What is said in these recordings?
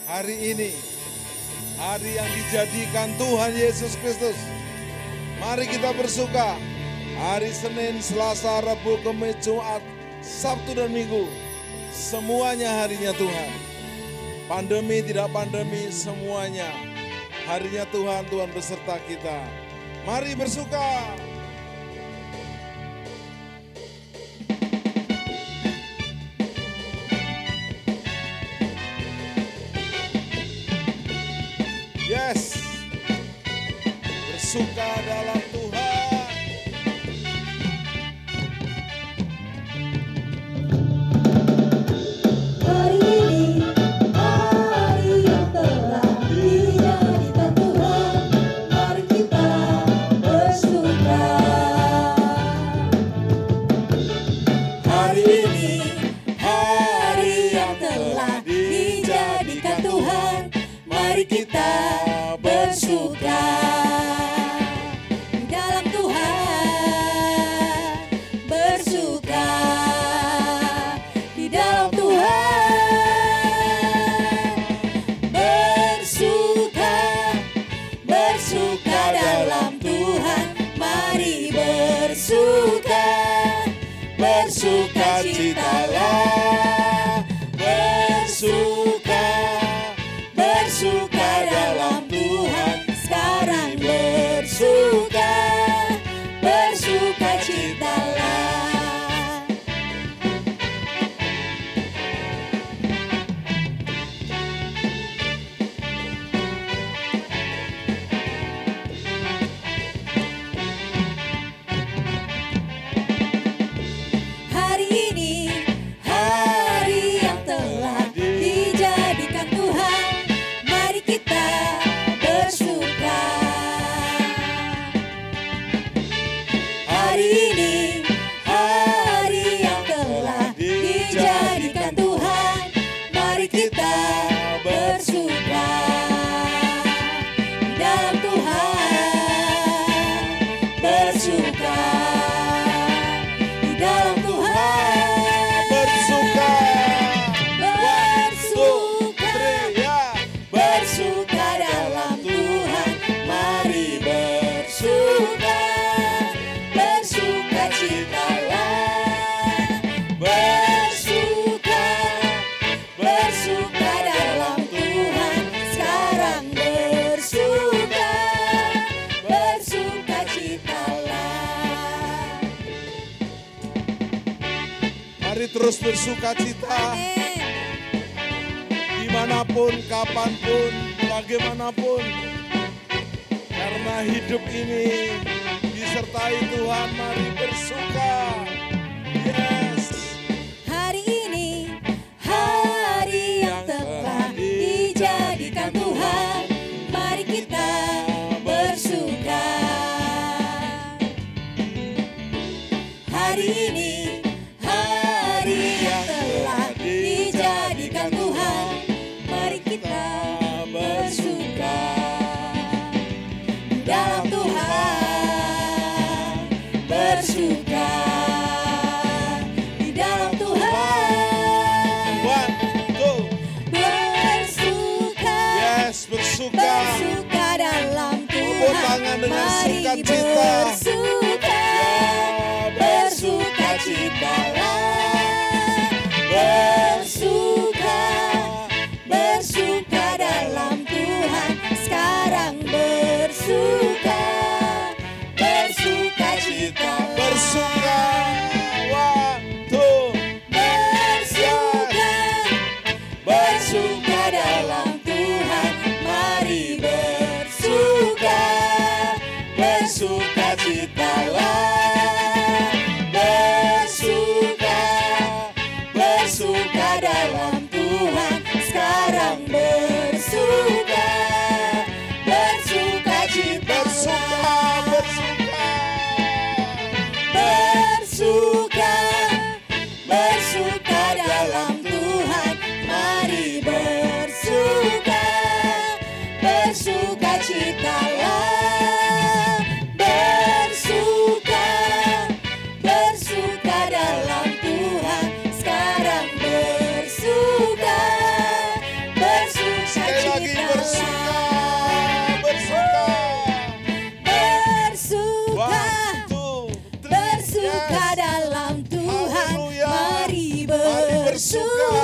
Hari ini, hari yang dijadikan Tuhan Yesus Kristus. Mari kita bersuka. Hari Senin, Selasa, Rabu, Kamis, Jumat, Sabtu dan Minggu. Semuanya harinya Tuhan. Pandemi tidak pandemi, semuanya harinya Tuhan, Tuhan beserta kita. Mari bersuka. Yes, bersuka dalam Tuhan. Hari ini, hari yang telah dijadikan Tuhan, mari kita bersuka. Hari ini, hari yang telah dijadikan Tuhan, mari kita bersuka. Di dalam Tuhan bersuka. Di dalam Tuhan bersuka. Bersuka dalam Tuhan, mari bersuka. Bersuka citalah. Bersuka. Bersuka dalam Tuhan, sekarang bersuka. Bersuka citalah. Hari ini, hari yang telah dijadikan Tuhan, mari kita bersuka. Hari ini, hari yang telah dijadikan Tuhan, mari kita bersuka. Di dalam Tuhan bersuka. Di dalam Tuhan Bersuka. bersuka. Ya. Bersuka dalam Tuhan, mari bersuka. Bersuka citalah. Bersuka. Bersuka dalam Tuhan, sekarang bersuka. Bersuka citalah. Mari terus bersuka cita. Amin. Dimanapun, kapanpun, bagaimanapun. Karena hidup ini disertai Tuhan, mari bersuka. Yes. Hari ini, hari yang telah dijadikan Tuhan, mari kita bersuka. Hari ini, hari yang telah dijadikan Tuhan, mari kita bersuka. Di dalam Tuhan bersuka. Di dalam Tuhan One, two. bersuka. Yes, bersuka. Bersuka dalam Tepuk Tuhan, tangan dengan mari sukacita. bersuka. Ya, Bersuka citalah. Bersuka. Bersuka dalam Tuhan, sekarang bersuka. Bersuka citalah. Bersuka. One, two. Bersuka. Bersuka dalam Tuhan, mari bersuka. Bersuka citalah.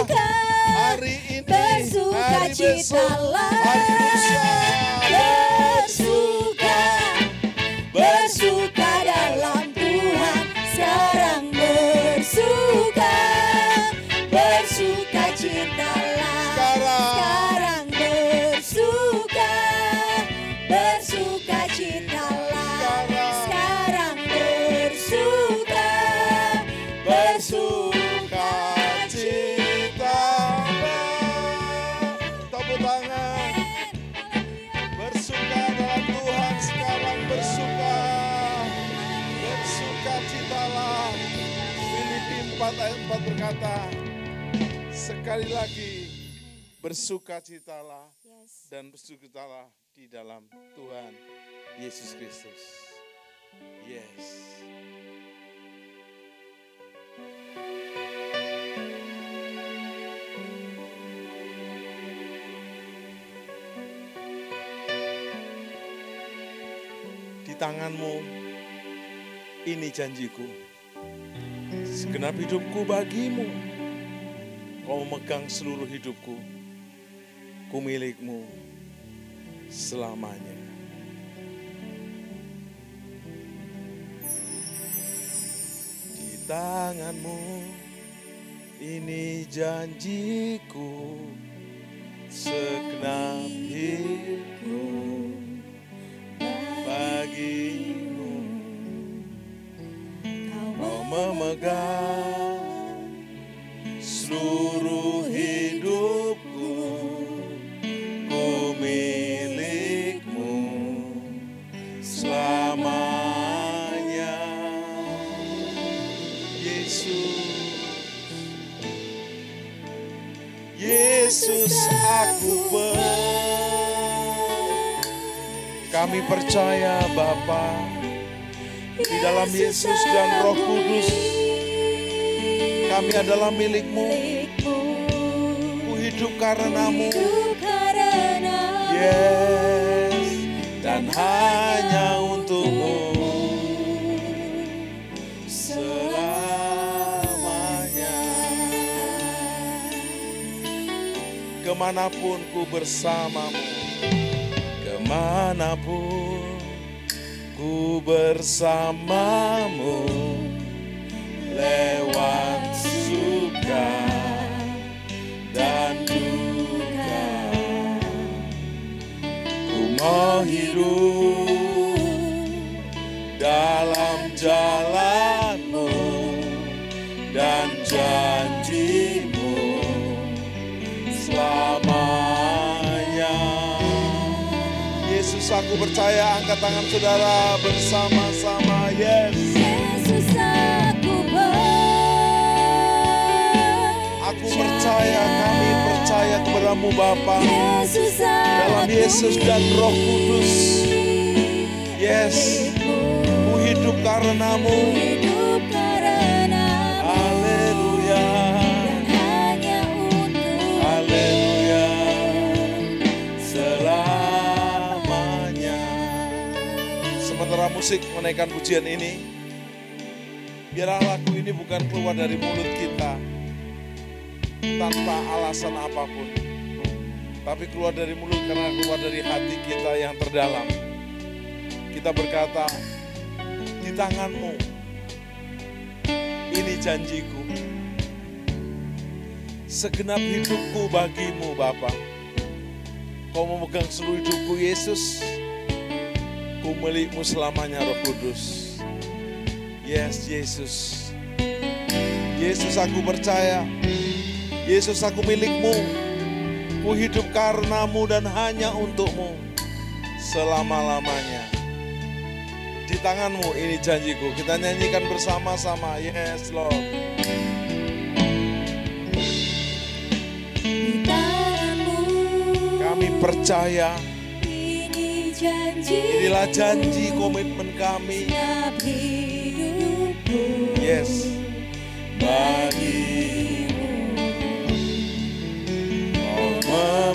hari ini, bersuka hari besok, citalah. hari lusa. Bersuka dalam Tuhan, sekarang bersuka citalah. Sekarang bersuka citalah. Sekarang bersuka citalah. Tepuk tangan. Bersuka dalam Tuhan, sekarang bersuka citalah. Filipi 4 ayat 4 berkata, sekali lagi bersuka citalah dan bersuka citalah di dalam Tuhan Yesus Kristus. Yes. Di tanganmu ini janjiku, segenap hidupku bagimu. Kau memegang seluruh hidupku, ku milikmu selamanya. Di tanganmu ini janjiku, segenap hidupku bagimu. Kau memegang seluruh hidupku, ku milikmu selamanya. Yesus aku kami percaya Bapa, di dalam Yesus dan Roh Kudus kami adalah milik-Mu. Ku hidup karenamu. Yes, dan hanya untuk-Mu selamanya. Kemanapun ku bersamamu, kemanapun ku bersamamu, lewat suka dan duka, ku mau hidup dalam jalan-Mu dan janji-Mu selamanya. Yesus, aku percaya, angkat tangan saudara bersama-sama. Yes. Yesus aku percaya, kami percaya kepadamu Bapa, dalam Yesus dan Roh Kudus. Yes, ku hidup karenamu. Haleluya. Haleluya. Selamanya. Sementara musik menaikkan pujian ini, biarlah lagu ini bukan keluar dari mulut kita tanpa alasan apapun, tapi keluar dari mulut karena keluar dari hati kita yang terdalam. Kita berkata, di tangan-Mu ini janjiku, segenap hidupku bagimu Bapa. Kau memegang seluruh hidupku Yesus, ku milik-Mu selamanya Roh Kudus. Yes, Yesus. Yesus, aku percaya. Yesus, aku milik-Mu. Ku hidup karenamu dan hanya untuk-Mu selama-lamanya. Di tangan-Mu ini janjiku. Kita nyanyikan bersama-sama. Yes, Lord. Di tangan-Mu kami percaya. ini janji. Inilah janji komitmen kami. Yes. Bagimu, Kau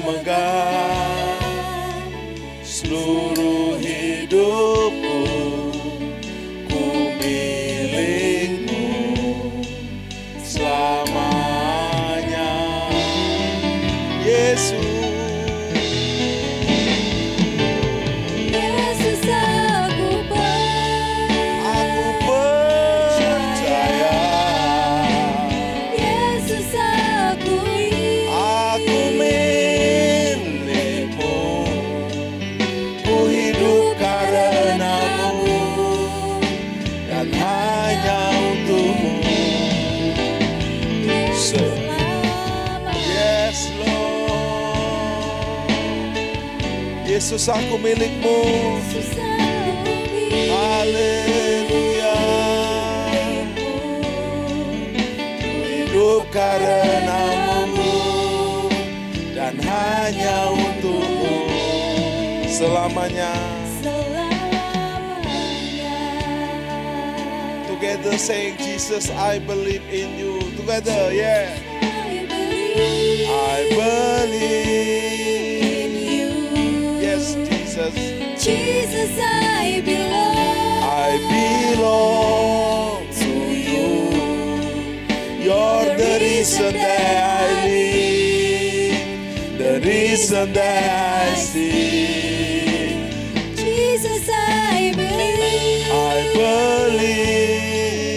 memegang seluruh hidupku, ku milik-Mu selamanya. Yesus. Yesus aku Percaya. Yesus aku Aku milikmu, ku hidup karenamu dan hanya untukmu. Yes Lord, Yesus aku milikmu. Haleluya, ku hidup karenamu dan hanya untukmu selamanya. Together saying, Jesus, I believe in you. Together, yeah. I believe in you. Yes, Jesus. Jesus, I belong to you. You're the reason that I live, the reason that I see. Jesus, I believe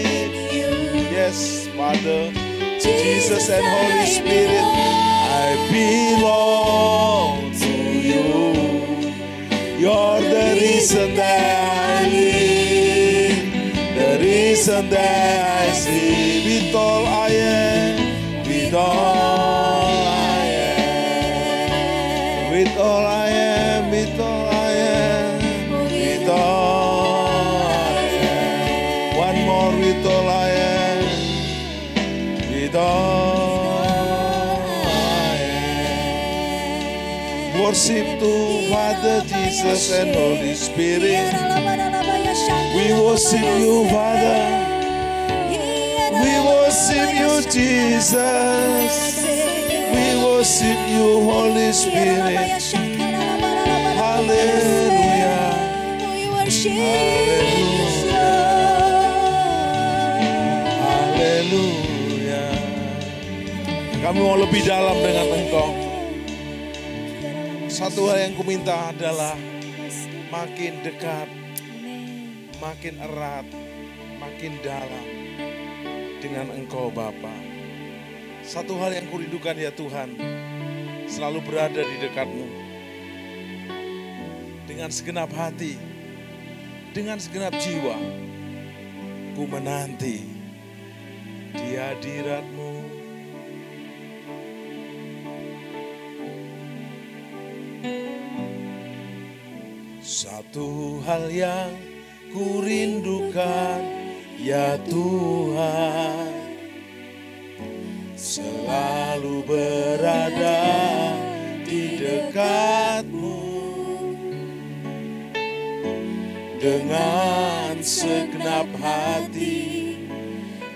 in you. Yes, Father, Jesus and Holy Spirit, I belong to you. You're the reason that I live, the reason that I see. With all I am, with all I am, with all I am, with all I am, with all I am. One more, with all I am, with all I am. Worship to Father, Jesus and Holy Spirit. We worship you, Father. We worship you, Jesus. We worship you, Holy Spirit. Hallelujah. Haleluya. Kami mau lebih dalam dengan Engkau. Satu hal yang kuminta adalah makin dekat, makin erat, makin dalam dengan Engkau Bapa. Satu hal yang kurindukan ya Tuhan, selalu berada di dekatmu. Dengan segenap hati, dengan segenap jiwa, ku menanti di hadirat-Mu. Satu hal yang ku rindukan ya Tuhan, selalu berada di dekat-Mu. Dengan segenap hati,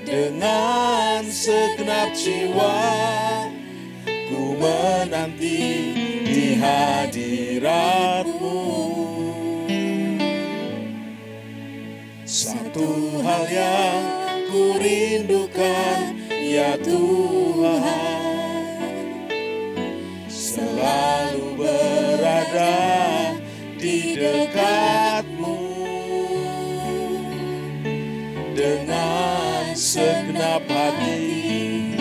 dengan segenap jiwa, ku menanti di hadirat-Mu. Satu hal yang ku rindukan ya Tuhan, selalu berada di dekat-Mu. Dengan segenap hati,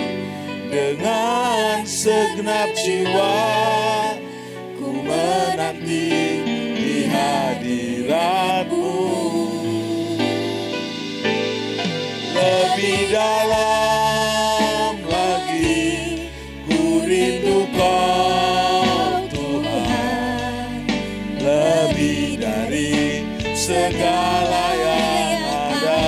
dengan segenap jiwa, ku menanti di hadirat-Mu. Lebih dalam lagi ku rindu Kau Tuhan, lebih dari segala yang ada.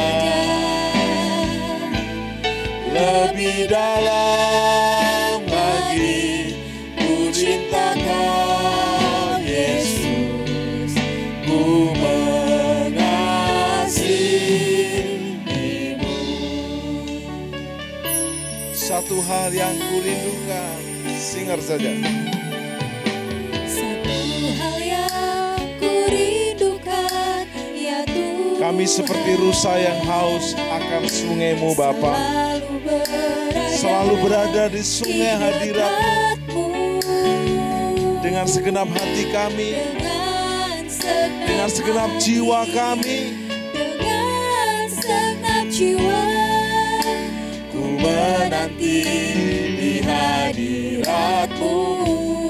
Lebih dalam lagi ku cinta Kau Yesus, ku mengasihimu. Satu hal yang ku rindukan, singer saja. Satu hal yang ku rindukan ya Tuhan, Kami seperti rusa yang haus akan sungai-Mu Bapa, selalu berada di sungai hadirat-Mu. dengan segenap hati kami, dengan segenap jiwa kami, dengan segenap jiwa, ku menanti di hadirat-Mu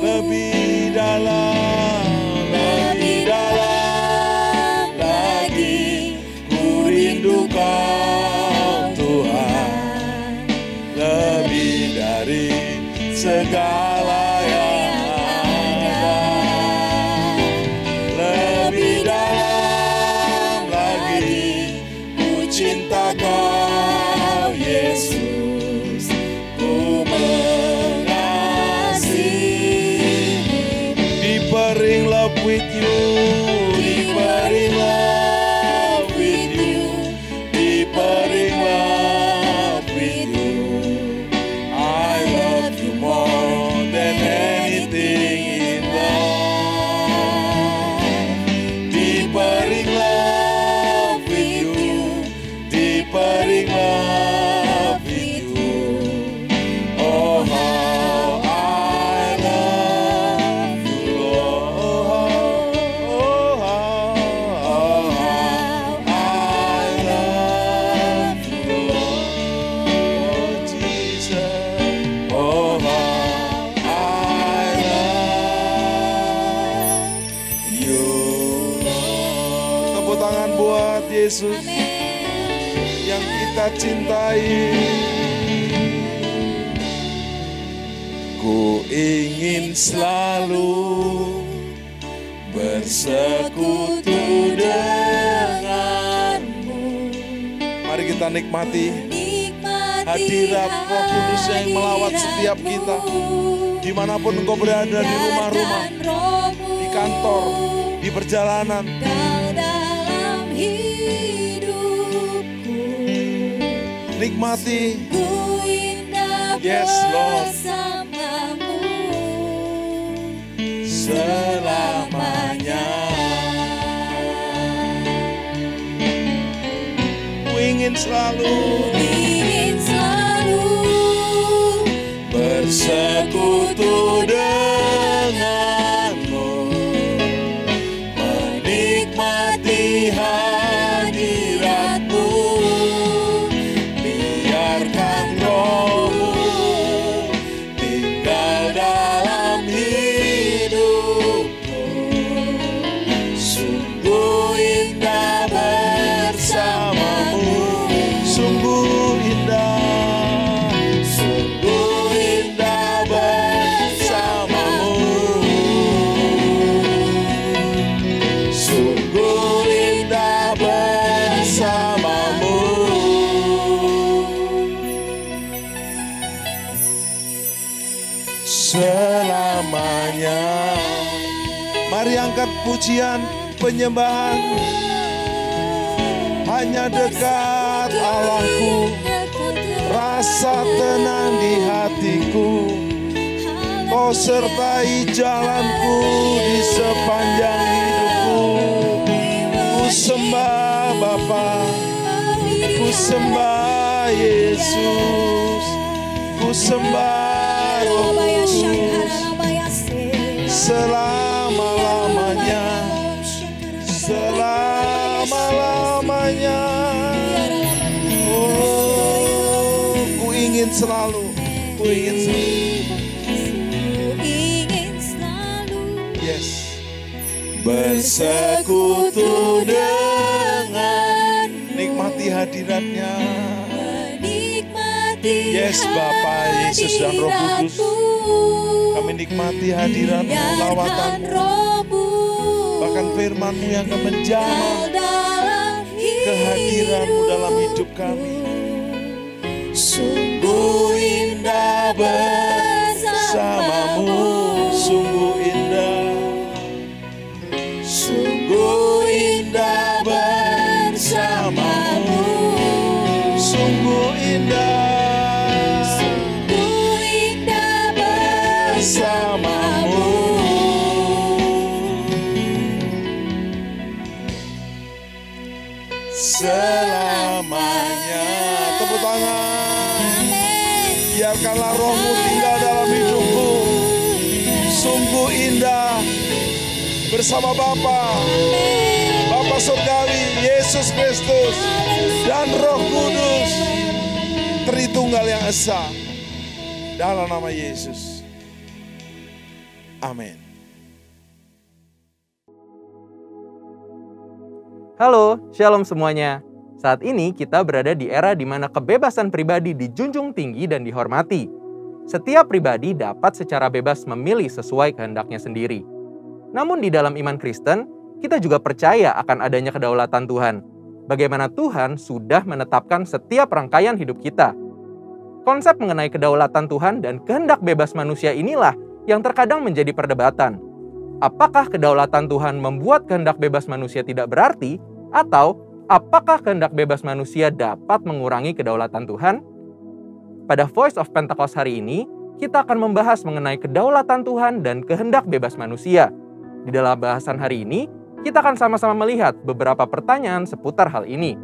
lebih dalam, lebih dalam lagi. Ku rindu Kau Tuhan, lebih dari segala yang ada, lebih dalam lagi. Ku cinta Kau Yesus, ku mengasihi. Deeper in love with you, deeper in love with you, deeper in love with you. I love you more than anything in life. Deeper in love with you, deeper in love with you. Oh, how I love you, Lord. Oh, how I love you, Lord Jesus. Oh, how I love you. Tepuk tangan buat Yesus yang kita cintai. Ku ingin selalu bersekutu denganmu. Mari kita nikmati hadirat Roh Kudus yang melawat setiap kita, dimanapun engkau berada, di rumah-rumah, di kantor, di perjalanan. dalam hidupku. Nikmati. Ku indah Yes, Lord. bersamamu Selamanya. Ku ingin selalu ingin selalu bersekutu denganmu, menikmati hadirat-Mu. Biarkan Roh-Mu tinggal dalam hidupku. Sungguh indah bersamamu, sungguh indah, sungguh indah bersamamu, sungguh indah bersamamu. Selamanya. Mari angkat pujian penyembahan. Hanya dekat Allahku, rasa tenang di hatiku. Kau sertai jalanku di sepanjang hidupku. Ku sembah Bapa, ku sembah Yesus, ku sembah Roh Kudus selama-lamanya, selama-lamanya. Oh, ku ingin selalu, ku ingin selalu. Yes. Bersekutu dengan, nikmati hadiratnya. Yes, Bapa, Yesus dan Roh Kudus, kami nikmati hadirat-Mu, lawatan-Mu, bahkan firman-Mu yang akan menjamah kehadiran-Mu dalam hidup kami. Sungguh indah bersamamu, sungguh indah, sungguh indah bersamamu, sungguh indah, sungguh indah bersamamu. Selamanya. Tepuk tangan. Biarkanlah Roh-Mu tinggal dalam hidupku. Sungguh indah bersama Bapa Surgawi, Yesus Kristus, dan Roh Kudus, Tritunggal yang Esa, dalam nama Yesus. Amin. Halo, shalom semuanya. Saat ini kita berada di era di mana kebebasan pribadi dijunjung tinggi dan dihormati. Setiap pribadi dapat secara bebas memilih sesuai kehendaknya sendiri. Namun di dalam iman Kristen, kita juga percaya akan adanya kedaulatan Tuhan. Bagaimana Tuhan sudah menetapkan setiap rangkaian hidup kita. Konsep mengenai kedaulatan Tuhan dan kehendak bebas manusia inilah yang terkadang menjadi perdebatan. Apakah kedaulatan Tuhan membuat kehendak bebas manusia tidak berarti? Atau apakah kehendak bebas manusia dapat mengurangi kedaulatan Tuhan? Pada Voice of Pentecost hari ini, kita akan membahas mengenai kedaulatan Tuhan dan kehendak bebas manusia. Di dalam bahasan hari ini, kita akan sama-sama melihat beberapa pertanyaan seputar hal ini.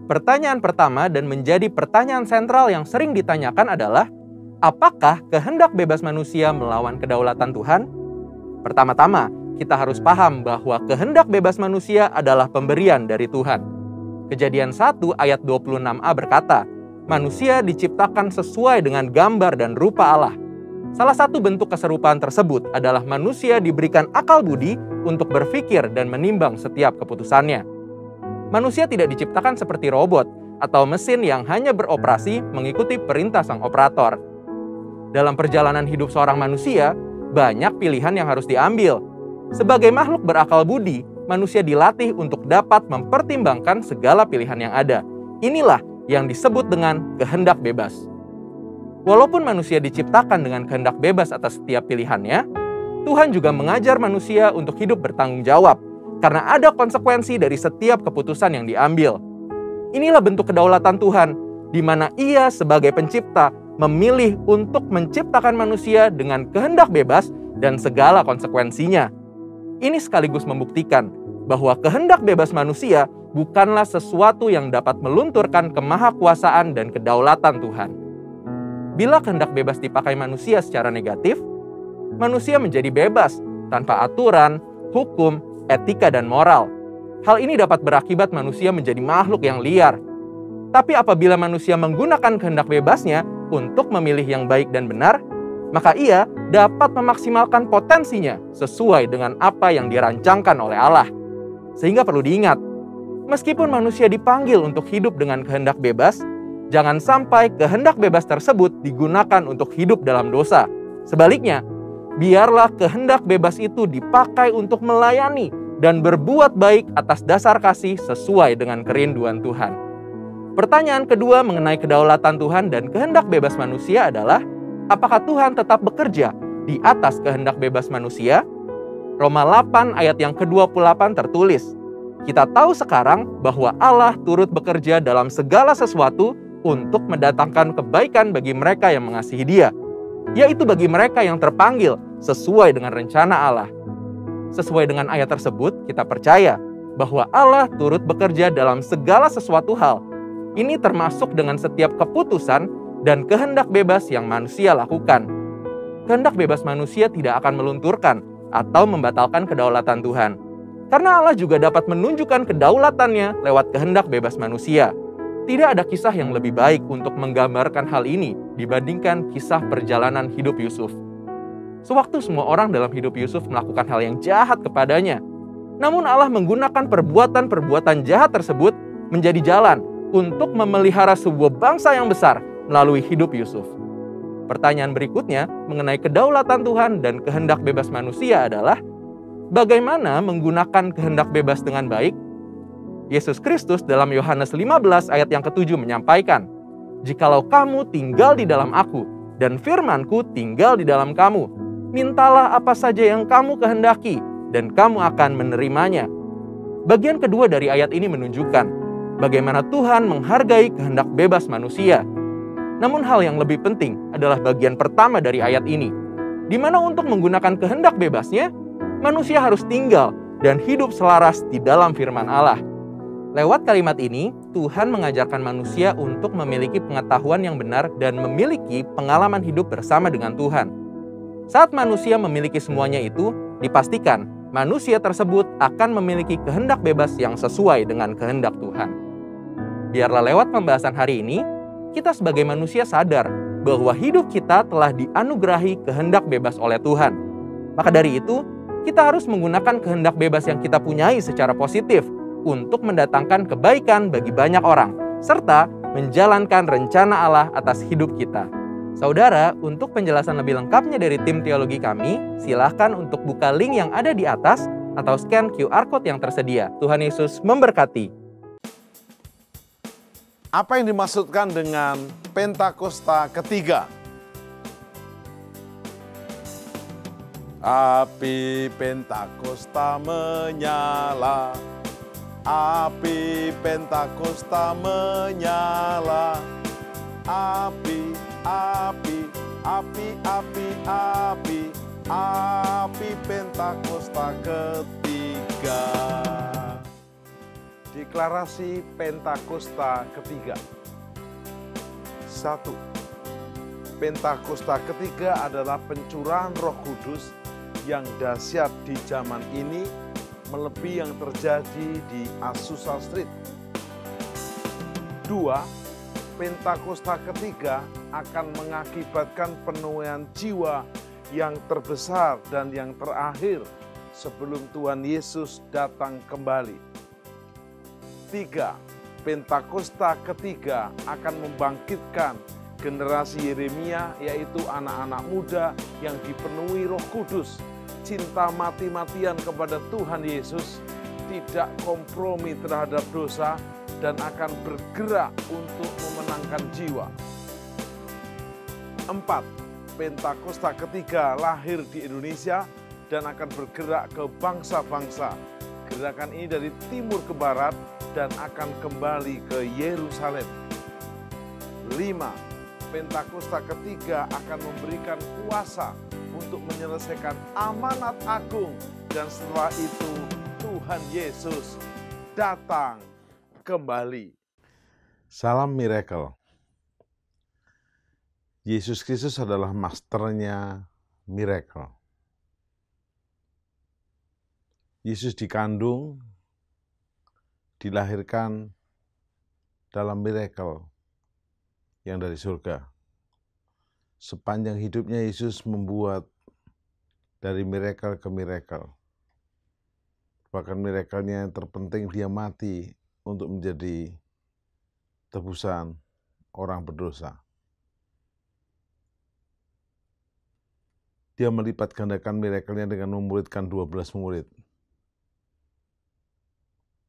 Pertanyaan pertama dan menjadi pertanyaan sentral yang sering ditanyakan adalah, apakah kehendak bebas manusia melawan kedaulatan Tuhan? Pertama-tama, kita harus paham bahwa kehendak bebas manusia adalah pemberian dari Tuhan. Kejadian 1 ayat 26a berkata, manusia diciptakan sesuai dengan gambar dan rupa Allah. Salah satu bentuk keserupaan tersebut adalah manusia diberikan akal budi untuk berpikir dan menimbang setiap keputusannya. Manusia tidak diciptakan seperti robot atau mesin yang hanya beroperasi mengikuti perintah sang operator. Dalam perjalanan hidup seorang manusia, banyak pilihan yang harus diambil. Sebagai makhluk berakal budi, manusia dilatih untuk dapat mempertimbangkan segala pilihan yang ada. Inilah yang disebut dengan kehendak bebas. Walaupun manusia diciptakan dengan kehendak bebas atas setiap pilihannya, Tuhan juga mengajar manusia untuk hidup bertanggung jawab, karena ada konsekuensi dari setiap keputusan yang diambil. Inilah bentuk kedaulatan Tuhan, di mana Ia sebagai pencipta memilih untuk menciptakan manusia dengan kehendak bebas dan segala konsekuensinya. Ini sekaligus membuktikan bahwa kehendak bebas manusia bukanlah sesuatu yang dapat melunturkan kemahakuasaan dan kedaulatan Tuhan. Bila kehendak bebas dipakai manusia secara negatif, manusia menjadi bebas tanpa aturan, hukum, etika, dan moral. Hal ini dapat berakibat manusia menjadi makhluk yang liar. Tapi apabila manusia menggunakan kehendak bebasnya untuk memilih yang baik dan benar, maka ia dapat memaksimalkan potensinya sesuai dengan apa yang dirancangkan oleh Allah. Sehingga perlu diingat, meskipun manusia dipanggil untuk hidup dengan kehendak bebas, jangan sampai kehendak bebas tersebut digunakan untuk hidup dalam dosa. Sebaliknya, biarlah kehendak bebas itu dipakai untuk melayani dan berbuat baik atas dasar kasih sesuai dengan kerinduan Tuhan. Pertanyaan kedua mengenai kedaulatan Tuhan dan kehendak bebas manusia adalah, apakah Tuhan tetap bekerja di atas kehendak bebas manusia? Roma 8 ayat yang ke-28 tertulis, kita tahu sekarang bahwa Allah turut bekerja dalam segala sesuatu untuk mendatangkan kebaikan bagi mereka yang mengasihi Dia, yaitu bagi mereka yang terpanggil sesuai dengan rencana Allah. Sesuai dengan ayat tersebut, kita percaya bahwa Allah turut bekerja dalam segala sesuatu hal. Ini termasuk dengan setiap keputusan dan kehendak bebas yang manusia lakukan. Kehendak bebas manusia tidak akan melunturkan atau membatalkan kedaulatan Tuhan. Karena Allah juga dapat menunjukkan kedaulatannya lewat kehendak bebas manusia. Tidak ada kisah yang lebih baik untuk menggambarkan hal ini dibandingkan kisah perjalanan hidup Yusuf. Sewaktu semua orang dalam hidup Yusuf melakukan hal yang jahat kepadanya, namun Allah menggunakan perbuatan-perbuatan jahat tersebut menjadi jalan untuk memelihara sebuah bangsa yang besar melalui hidup Yusuf. Pertanyaan berikutnya mengenai kedaulatan Tuhan dan kehendak bebas manusia adalah, bagaimana menggunakan kehendak bebas dengan baik? Yesus Kristus dalam Yohanes 15 ayat yang ke-7 menyampaikan, jikalau kamu tinggal di dalam aku dan firman-Ku tinggal di dalam kamu, mintalah apa saja yang kamu kehendaki dan kamu akan menerimanya. Bagian kedua dari ayat ini menunjukkan bagaimana Tuhan menghargai kehendak bebas manusia. Namun hal yang lebih penting adalah bagian pertama dari ayat ini, di mana untuk menggunakan kehendak bebasnya, manusia harus tinggal dan hidup selaras di dalam firman Allah. Lewat kalimat ini, Tuhan mengajarkan manusia untuk memiliki pengetahuan yang benar dan memiliki pengalaman hidup bersama dengan Tuhan. Saat manusia memiliki semuanya itu, dipastikan manusia tersebut akan memiliki kehendak bebas yang sesuai dengan kehendak Tuhan. Biarlah lewat pembahasan hari ini, kita sebagai manusia sadar bahwa hidup kita telah dianugerahi kehendak bebas oleh Tuhan. Maka dari itu, kita harus menggunakan kehendak bebas yang kita punyai secara positif untuk mendatangkan kebaikan bagi banyak orang, serta menjalankan rencana Allah atas hidup kita. Saudara, untuk penjelasan lebih lengkapnya dari tim teologi kami, silahkan untuk buka link yang ada di atas atau scan QR Code yang tersedia. Tuhan Yesus memberkati. Apa yang dimaksudkan dengan Pentakosta ketiga? Api Pentakosta menyala, api Pentakosta menyala, api, api, api, api, api, api Pentakosta ketiga. Deklarasi Pentakosta ketiga. 1. Pentakosta ketiga adalah pencurahan Roh Kudus yang dahsyat di zaman ini, melebihi yang terjadi di Azusa Street. 2. Pentakosta ketiga akan mengakibatkan penuaian jiwa yang terbesar dan yang terakhir sebelum Tuhan Yesus datang kembali. 3. Pentakosta ketiga akan membangkitkan generasi Yeremia, yaitu anak-anak muda yang dipenuhi Roh Kudus, cinta mati-matian kepada Tuhan Yesus, tidak kompromi terhadap dosa, dan akan bergerak untuk memenangkan jiwa. 4. Pentakosta ketiga lahir di Indonesia dan akan bergerak ke bangsa-bangsa. Gerakan ini dari timur ke barat dan akan kembali ke Yerusalem. 5. Pentakosta ketiga akan memberikan kuasa untuk menyelesaikan amanat agung, dan setelah itu Tuhan Yesus datang kembali. Salam miracle. Yesus Kristus adalah masternya miracle. Yesus dikandung, dilahirkan dalam miracle yang dari surga. Sepanjang hidupnya Yesus membuat dari miracle ke miracle. Bahkan miracle-nya yang terpenting, dia mati untuk menjadi tebusan orang berdosa. Dia melipat gandakan miracle-nya dengan memuridkan 12 murid.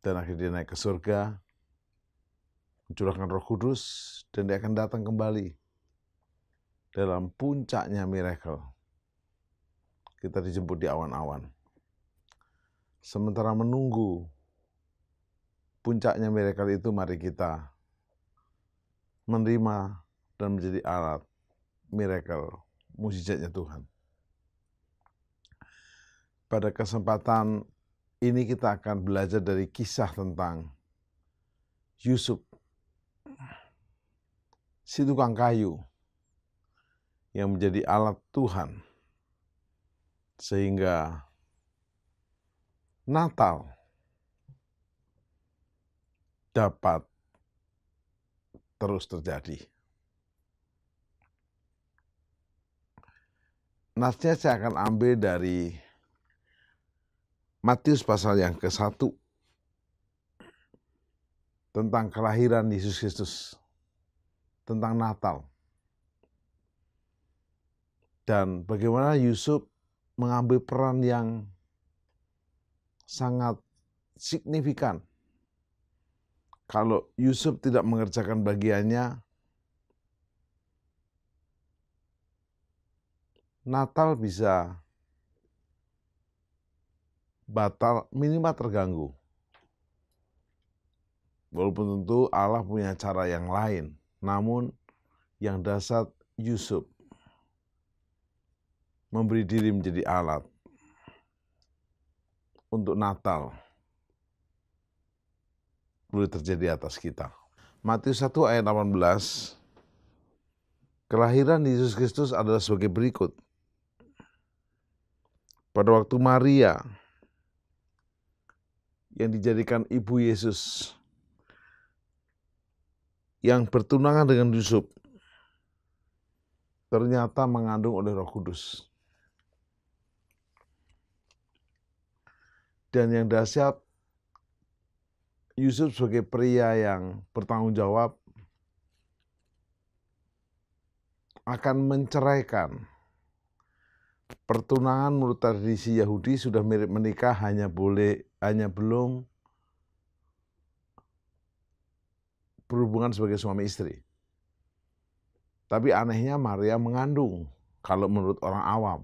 Dan akhirnya dia naik ke surga, mencurahkan Roh Kudus, dan dia akan datang kembali dalam puncaknya miracle. Kita dijemput di awan-awan. Sementara menunggu puncaknya miracle itu, mari kita menerima dan menjadi alat miracle, mukjizatnya Tuhan. Pada kesempatan ini kita akan belajar dari kisah tentang Yusuf, si tukang kayu yang menjadi alat Tuhan, sehingga Natal dapat terus terjadi. Nasnya saya akan ambil dari Matius pasal yang ke-1 tentang kelahiran Yesus Kristus, tentang Natal. Dan bagaimana Yusuf mengambil peran yang sangat signifikan. Kalau Yusuf tidak mengerjakan bagiannya, Natal bisa batal, minimal terganggu. Walaupun tentu Allah punya cara yang lain, namun yang dasar Yusuf memberi diri menjadi alat untuk Natal boleh terjadi atas kita. Matius 1 ayat 18, kelahiran Yesus Kristus adalah sebagai berikut. Pada waktu Maria yang dijadikan ibu Yesus yang bertunangan dengan Yusuf ternyata mengandung oleh Roh Kudus. Dan yang dahsyat, Yusuf sebagai pria yang bertanggung jawab akan menceraikan. Pertunangan menurut tradisi Yahudi sudah mirip menikah, hanya belum berhubungan sebagai suami istri. Tapi anehnya Maria mengandung kalau menurut orang awam.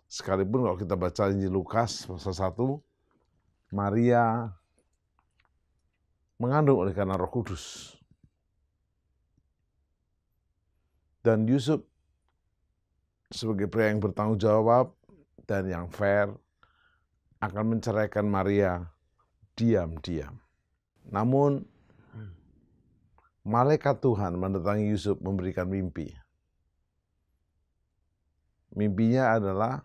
Sekalipun kalau kita baca Injil Lukas pasal 1, Maria mengandung oleh karena Roh Kudus. Dan Yusuf sebagai pria yang bertanggung jawab dan yang fair akan menceraikan Maria diam-diam. Namun malaikat Tuhan mendatangi Yusuf memberikan mimpi. Mimpinya adalah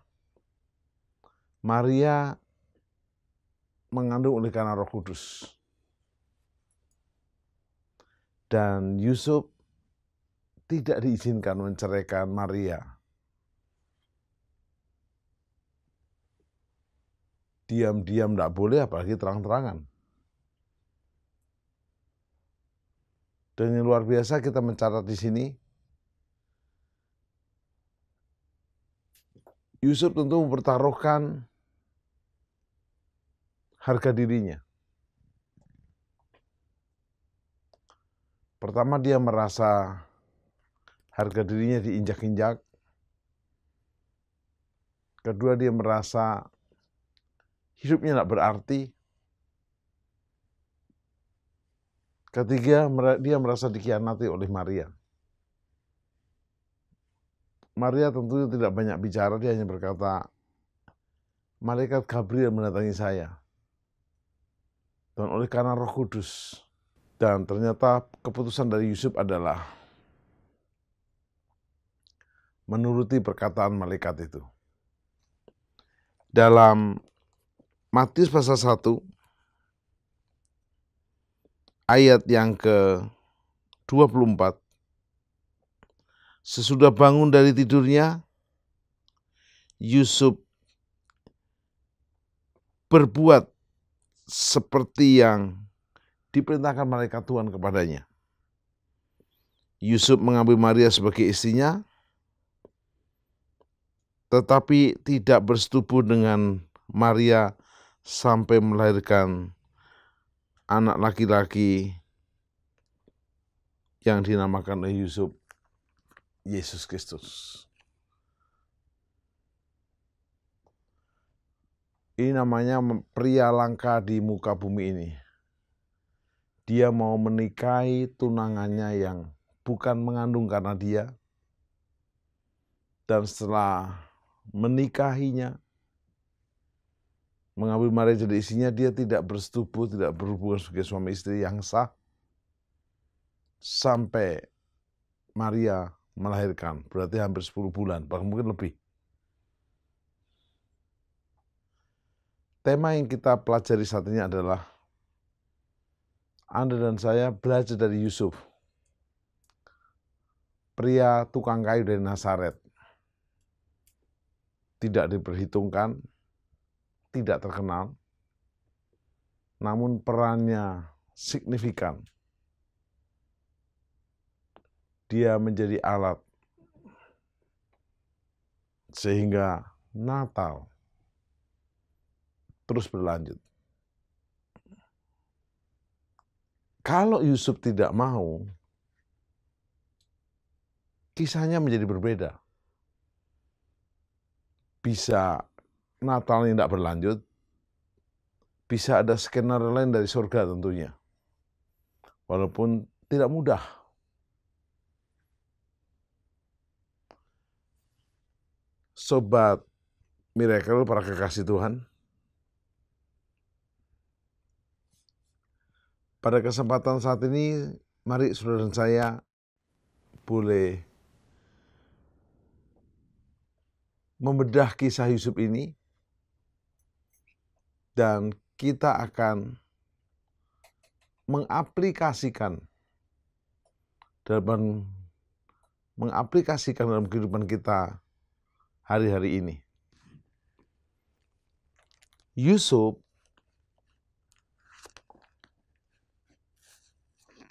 Maria mengandung oleh karena Roh Kudus. Dan Yusuf tidak diizinkan menceraikan Maria. Diam-diam tidak boleh, apalagi terang-terangan. Dan yang luar biasa kita mencatat di sini, Yusuf tentu mempertaruhkan harga dirinya. Pertama, dia merasa harga dirinya diinjak-injak. Kedua, dia merasa hidupnya tidak berarti. Ketiga, dia merasa dikhianati oleh Maria. Maria tentunya tidak banyak bicara, dia hanya berkata, malaikat Gabriel mendatangi saya. Dan oleh karena Roh Kudus. Dan ternyata keputusan dari Yusuf adalah menuruti perkataan malaikat itu. Dalam Matius pasal 1, ayat yang ke-24, sesudah bangun dari tidurnya, Yusuf berbuat seperti yang diperintahkan malaikat Tuhan kepadanya. Yusuf mengambil Maria sebagai istrinya, tetapi tidak bersetubuh dengan Maria sampai melahirkan anak laki-laki yang dinamakan oleh Yusuf Yesus Kristus. Ini namanya pria langka di muka bumi ini. Dia mau menikahi tunangannya yang bukan mengandung karena dia. Dan setelah menikahinya, mengambil Maria jadi istrinya, dia tidak bersetubuh, tidak berhubungan sebagai suami istri yang sah. Sampai Maria melahirkan, berarti hampir 10 bulan, bahkan mungkin lebih. Tema yang kita pelajari saat ini adalah Anda dan saya belajar dari Yusuf, pria tukang kayu dari Nazaret. Tidak diperhitungkan, tidak terkenal, namun perannya signifikan. Dia menjadi alat sehingga Natal terus berlanjut. Kalau Yusuf tidak mau, kisahnya menjadi berbeda. Bisa Natalnya tidak berlanjut, bisa ada skenario lain dari surga tentunya. Walaupun tidak mudah. Sobat Miracle, para kekasih Tuhan, pada kesempatan saat ini, mari saudara dan saya boleh membedah kisah Yusuf ini, dan kita akan mengaplikasikan dalam kehidupan kita hari-hari ini. Yusuf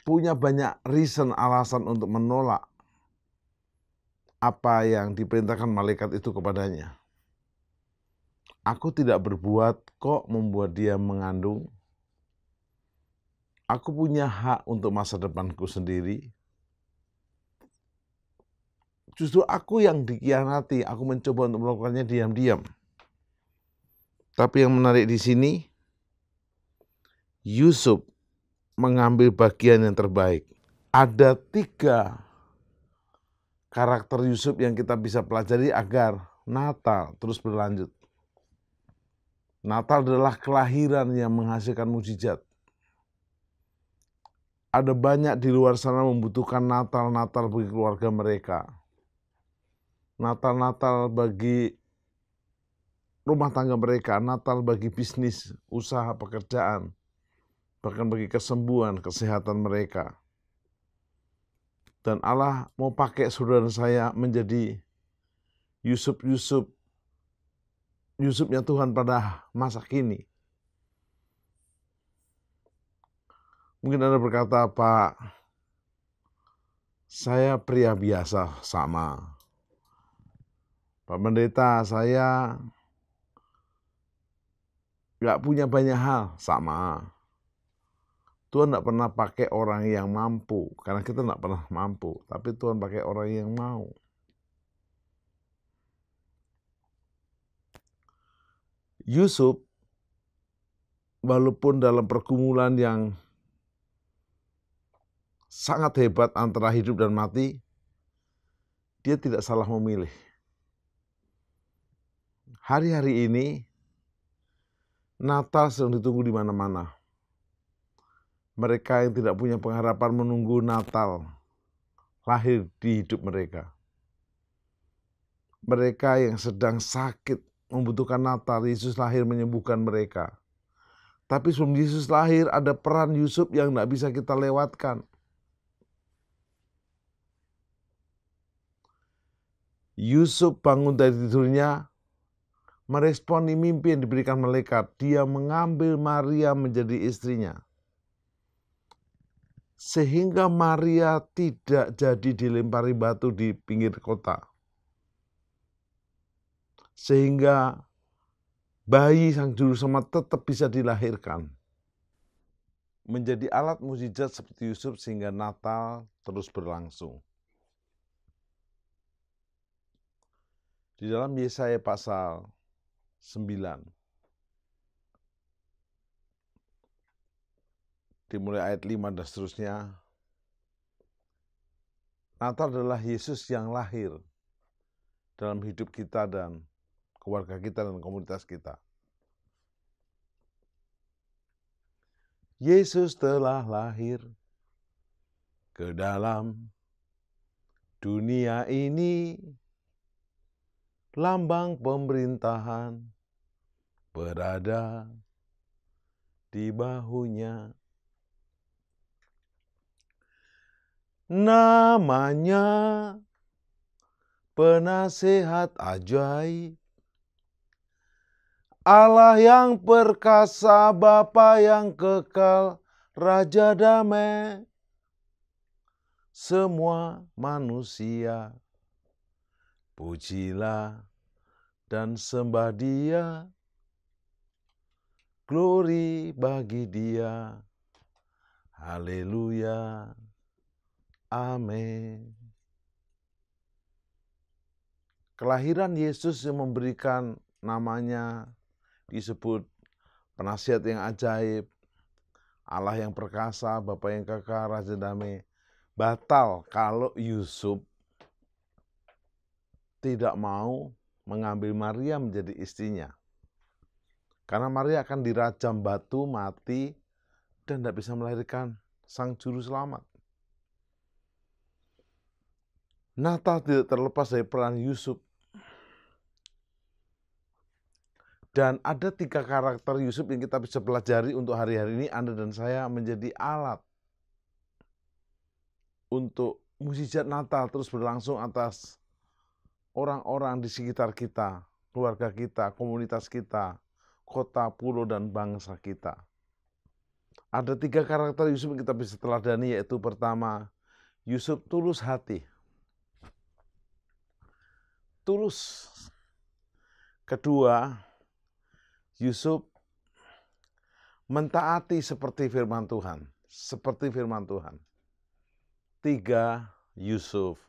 punya banyak alasan untuk menolak apa yang diperintahkan malaikat itu kepadanya. Aku tidak berbuat kok membuat dia mengandung. Aku punya hak untuk masa depanku sendiri. Justru aku yang dikhianati, aku mencoba untuk melakukannya diam-diam. Tapi yang menarik di sini, Yusuf mengambil bagian yang terbaik. Ada 3 karakter Yusuf yang kita bisa pelajari agar Natal terus berlanjut. Natal adalah kelahiran yang menghasilkan mukjizat. Ada banyak di luar sana membutuhkan Natal bagi keluarga mereka. Natal bagi rumah tangga mereka, Natal bagi bisnis, usaha, pekerjaan, bahkan bagi kesembuhan, kesehatan mereka. Dan Allah mau pakai saudara saya menjadi Yusufnya Tuhan pada masa kini. Mungkin Anda berkata, Pak, saya pria biasa, sama. Pak Pendeta, saya nggak punya banyak hal, sama. Tuhan nggak pernah pakai orang yang mampu, karena kita nggak pernah mampu. Tapi Tuhan pakai orang yang mau. Yusuf, walaupun dalam pergumulan yang sangat hebat antara hidup dan mati, dia tidak salah memilih. Hari-hari ini, Natal sedang ditunggu di mana-mana. Mereka yang tidak punya pengharapan menunggu Natal lahir di hidup mereka. Mereka yang sedang sakit membutuhkan Natal, Yesus lahir menyembuhkan mereka. Tapi sebelum Yesus lahir ada peran Yusuf yang tidak bisa kita lewatkan. Yusuf bangun dari tidurnya, meresponi mimpi yang diberikan malaikat. Dia mengambil Maria menjadi istrinya. Sehingga Maria tidak jadi dilempari batu di pinggir kota. Sehingga bayi sang juru selamat tetap bisa dilahirkan. Menjadi alat mukjizat seperti Yusuf sehingga Natal terus berlangsung. Di dalam Yesaya pasal 9, dimulai ayat 5 dan seterusnya, Natal adalah Yesus yang lahir dalam hidup kita dan keluarga kita dan komunitas kita. Yesus telah lahir ke dalam dunia ini, lambang pemerintahan berada di bahunya. Namanya Penasehat Ajaib, Allah yang perkasa, Bapa yang kekal, Raja damai. Semua manusia pujilah dan sembah Dia, glory bagi Dia, haleluya, amin. Kelahiran Yesus yang memberikan namanya disebut penasihat yang ajaib, Allah yang perkasa, Bapa yang kekal, Raja damai. Batal kalau Yusuf tidak mau mengambil Maria menjadi istrinya. Karena Maria akan dirajam batu, mati, dan tidak bisa melahirkan sang juru selamat. Natal tidak terlepas dari peran Yusuf. Dan ada 3 karakter Yusuf yang kita bisa pelajari untuk hari-hari ini. Anda dan saya menjadi alat untuk mukjizat Natal terus berlangsung atas orang-orang di sekitar kita, keluarga kita, komunitas kita, kota, pulau, dan bangsa kita. Ada 3 karakter Yusuf yang kita bisa teladani, yaitu pertama, Yusuf tulus hati. Tulus. Kedua, Yusuf mentaati seperti firman Tuhan. Seperti firman Tuhan. 3, Yusuf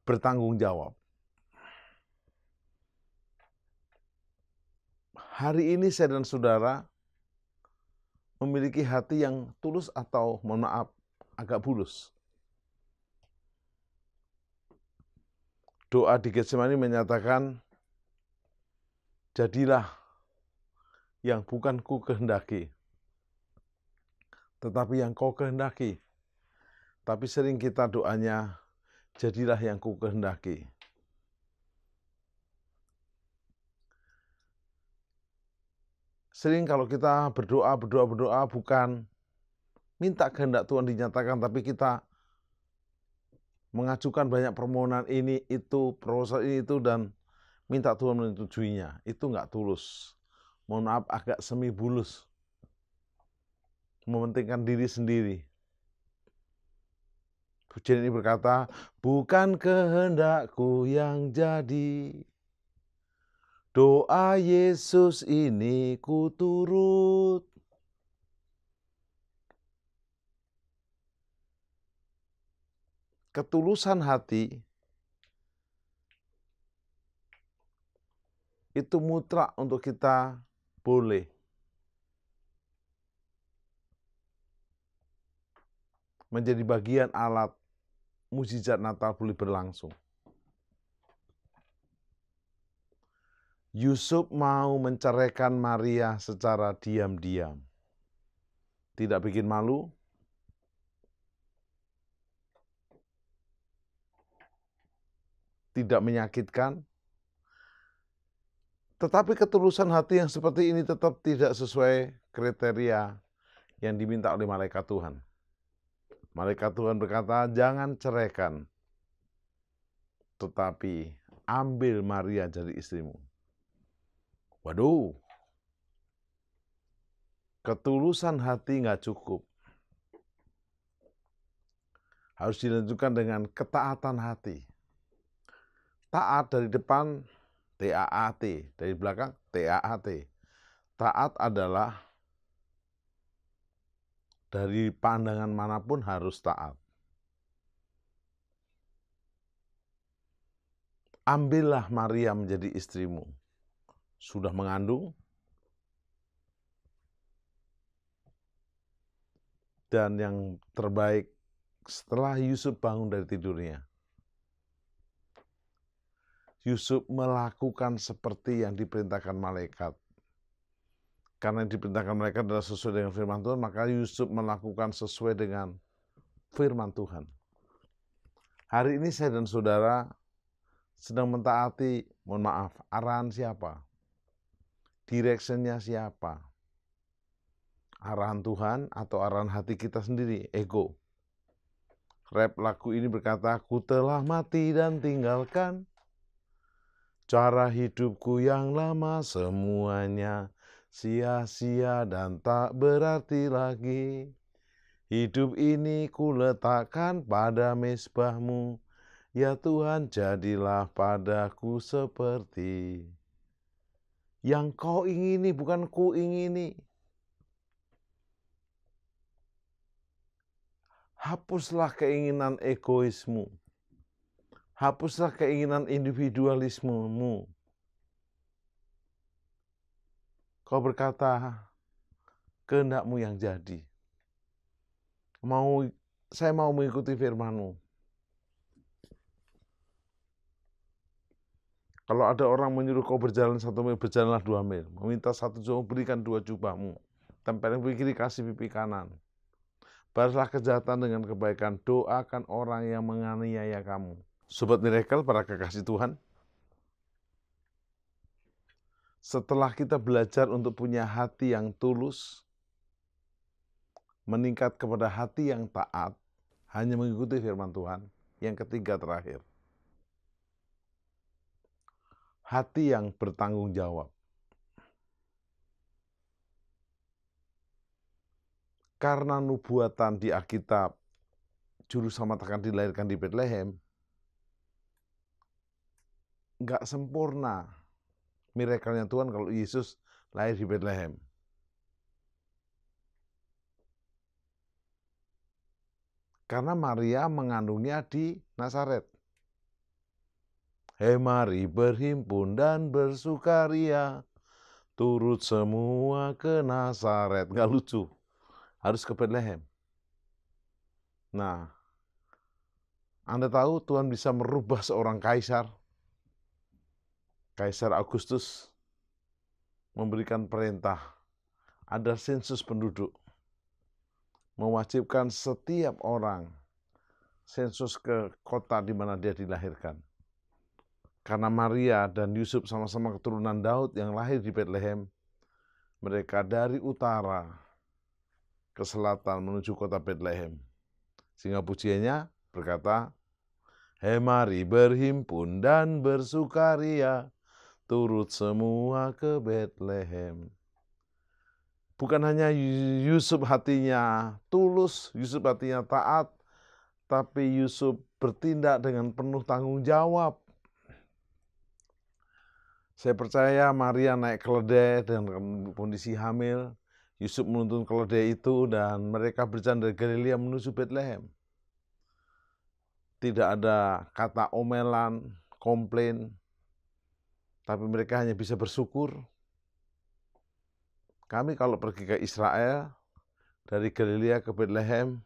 bertanggung jawab. Hari ini saya dan saudara memiliki hati yang tulus atau mohon maaf agak bulus. Doa di Getsemani menyatakan, jadilah yang bukan ku kehendaki, tetapi yang kau kehendaki. Tapi sering kita doanya, jadilah yang ku kehendaki. Sering kalau kita berdoa bukan minta kehendak Tuhan dinyatakan, tapi kita mengajukan banyak permohonan ini, itu, proses ini, itu, dan minta Tuhan menyetujuinya. Itu nggak tulus. Mohon maaf, agak semi bulus. Mementingkan diri sendiri. Pujian ini berkata, bukan kehendakku yang jadi, doa Yesus ini ku turut. Ketulusan hati itu mutlak untuk kita boleh menjadi bagian alat mukjizat Natal boleh berlangsung. Yusuf mau menceraikan Maria secara diam-diam. Tidak bikin malu. Tidak menyakitkan. Tetapi ketulusan hati yang seperti ini tetap tidak sesuai kriteria yang diminta oleh malaikat Tuhan. Malaikat Tuhan berkata, jangan ceraikan, tetapi ambil Maria jadi istrimu. Waduh, ketulusan hati nggak cukup. Harus dilanjutkan dengan ketaatan hati. Taat dari depan, T-A-A-T. Dari belakang, T-A-A-T. Taat adalah dari pandangan manapun harus taat. Ambillah Maria menjadi istrimu. Sudah mengandung. Dan yang terbaik setelah Yusuf bangun dari tidurnya, Yusuf melakukan seperti yang diperintahkan malaikat. Karena yang diperintahkan malaikat adalah sesuai dengan firman Tuhan, maka Yusuf melakukan sesuai dengan firman Tuhan. Hari ini saya dan saudara sedang mentaati, mohon maaf, arahan siapa? Directionnya siapa? Arahan Tuhan atau arahan hati kita sendiri, ego. Rap lagu ini berkata, ku telah mati dan tinggalkan cara hidupku yang lama, semuanya sia-sia dan tak berarti lagi. Hidup ini ku letakkan pada mezbahmu, ya Tuhan jadilah padaku seperti yang kau ingini, bukan ku ingini. Hapuslah keinginan egoismu. Hapuslah keinginan individualismemu. Kau berkata, kehendakmu yang jadi. Saya mau mengikuti firman-Mu. Kalau ada orang menyuruh kau berjalan 1 mil, berjalanlah 2 mil. Meminta 1 jubah, berikan 2 jubahmu. Tempelin pipi kiri, kasih pipi kanan. Balaslah kejahatan dengan kebaikan. Doakan orang yang menganiaya kamu. Sobat Miracle, para kekasih Tuhan, Setelah kita belajar untuk punya hati yang tulus, meningkat kepada hati yang taat, hanya mengikuti firman Tuhan. Yang ketiga terakhir, hati yang bertanggung jawab. Karena nubuatan di Alkitab, Juru Selamat akan dilahirkan di Bethlehem, nggak sempurna miracle-nya Tuhan kalau Yesus lahir di Bethlehem. Karena Maria mengandungnya di Nazaret. Hei mari berhimpun dan bersukaria, turut semua ke Nazaret. Nggak lucu, harus ke Bethlehem. Nah, Anda tahu Tuhan bisa merubah seorang kaisar. Kaisar Agustus memberikan perintah, ada sensus penduduk, mewajibkan setiap orang sensus ke kota di mana dia dilahirkan. Karena Maria dan Yusuf sama-sama keturunan Daud yang lahir di Bethlehem, mereka dari utara ke selatan menuju kota Bethlehem. Sehingga pujiannya berkata, hei mari berhimpun dan bersukaria, turut semua ke Bethlehem. Bukan hanya Yusuf hatinya tulus, Yusuf hatinya taat, tapi Yusuf bertindak dengan penuh tanggung jawab. Saya percaya Maria naik keledai dengan kondisi hamil, Yusuf menuntun keledai itu dan mereka berjalan dari Galilea menuju Bethlehem. Tidak ada kata omelan, komplain, tapi mereka hanya bisa bersyukur. Kami kalau pergi ke Israel, dari Galilea ke Bethlehem,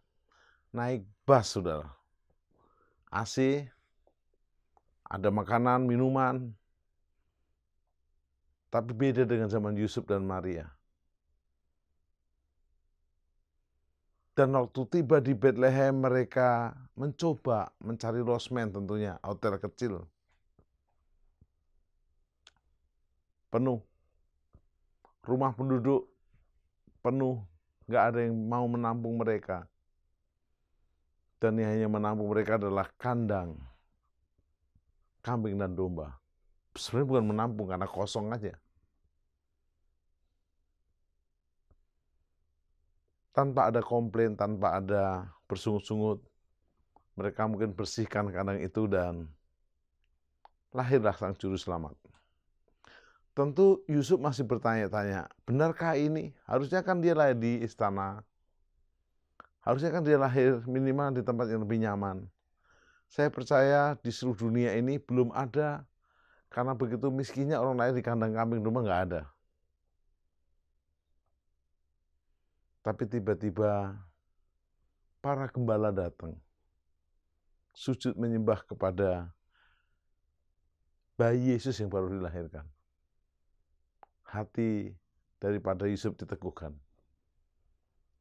naik bus, saudara. AC, ada makanan, minuman, tapi beda dengan zaman Yusuf dan Maria. Dan waktu tiba di Bethlehem, mereka mencoba mencari losmen tentunya, hotel kecil. Penuh. Rumah penduduk penuh, nggak ada yang mau menampung mereka. Dan yang hanya menampung mereka adalah kandang, kambing dan domba. Sebenarnya bukan menampung, karena kosong aja. Tanpa ada komplain, tanpa ada bersungut-sungut, mereka mungkin bersihkan kandang itu dan lahirlah sang juru selamat. Tentu Yusuf masih bertanya-tanya, benarkah ini? Harusnya kan dia lahir di istana. Harusnya kan dia lahir minimal di tempat yang lebih nyaman. Saya percaya di seluruh dunia ini belum ada, karena begitu miskinnya orang lahir di kandang kambing domba nggak ada. Tapi tiba-tiba para gembala datang, sujud menyembah kepada bayi Yesus yang baru dilahirkan. Hati daripada Yusuf diteguhkan.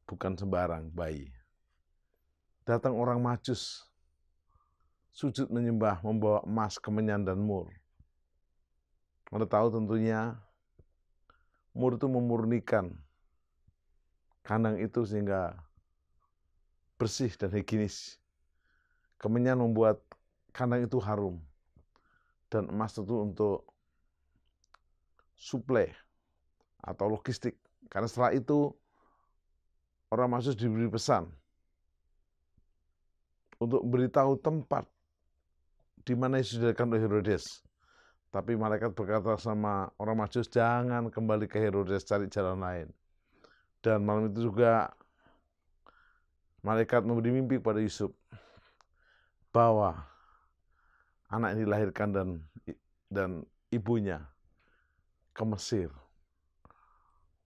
Bukan sembarang bayi. Datang orang Majus, sujud menyembah, membawa emas, kemenyan, dan mur. Anda tahu tentunya, mur itu memurnikan kandang itu sehingga bersih dan higienis. Kemenyan membuat kandang itu harum. Dan emas itu untuk suplai atau logistik. Karena setelah itu orang Majus diberi pesan untuk beritahu tempat di mana Yesus dilahirkan oleh Herodes. Tapi malaikat berkata sama orang Majus, jangan kembali ke Herodes, cari jalan lain. Dan malam itu juga malaikat memberi mimpi kepada Yusuf bahwa anak ini dilahirkan dan ibunya ke Mesir.